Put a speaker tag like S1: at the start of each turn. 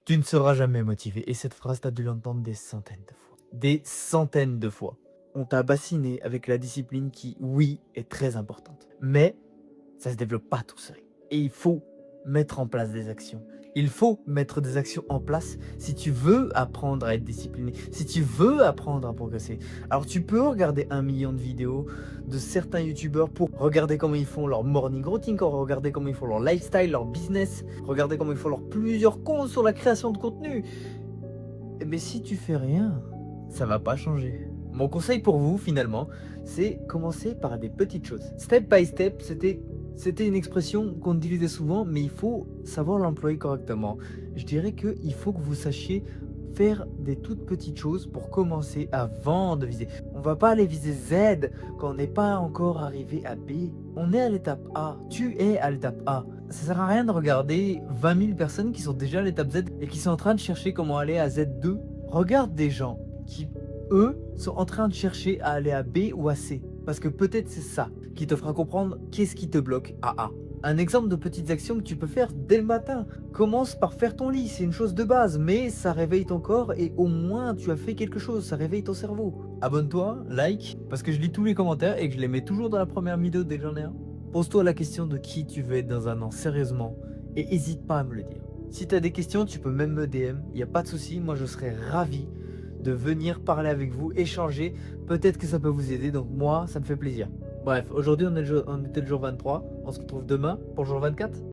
S1: Tu ne seras jamais motivé et cette phrase, tu as dû l'entendre des centaines de fois. Des centaines de fois. On t'a bassiné avec la discipline qui, oui, est très importante. Mais ça se développe pas tout seul. Et il faut mettre en place des actions. Il faut mettre des actions en place si tu veux apprendre à être discipliné, si tu veux apprendre à progresser. Alors tu peux regarder 1 million de vidéos de certains youtubeurs pour regarder comment ils font leur morning routine, regarder comment ils font leur lifestyle, leur business, regarder comment ils font leurs plusieurs comptes sur la création de contenu. Mais si tu fais rien, ça va pas changer. Mon conseil pour vous, finalement, c'est commencer par des petites choses. Step by step, c'était une expression qu'on utilisait souvent, mais il faut savoir l'employer correctement. Je dirais qu'il faut que vous sachiez faire des toutes petites choses pour commencer avant de viser. On va pas aller viser Z quand on n'est pas encore arrivé à B. On est à l'étape A. Tu es à l'étape A. Ça sert à rien de regarder 20 000 personnes qui sont déjà à l'étape Z et qui sont en train de chercher comment aller à Z2. Regarde des gens qui, eux, sont en train de chercher à aller à B ou à C. Parce que peut-être c'est ça qui te fera comprendre qu'est-ce qui te bloque à A. Un exemple de petites actions que tu peux faire dès le matin. Commence par faire ton lit, c'est une chose de base, mais ça réveille ton corps et au moins tu as fait quelque chose, ça réveille ton cerveau. Abonne-toi, like, parce que je lis tous les commentaires et que je les mets toujours dans la première vidéo dès que j'en ai un. Pose-toi la question de qui tu veux être dans un an, sérieusement, et n'hésite pas à me le dire. Si tu as des questions, tu peux même me DM, il n'y a pas de souci, moi je serais ravi de venir parler avec vous, échanger, peut-être que ça peut vous aider, donc moi ça me fait plaisir. Bref, aujourd'hui on était le jour 23, on se retrouve demain pour le jour 24.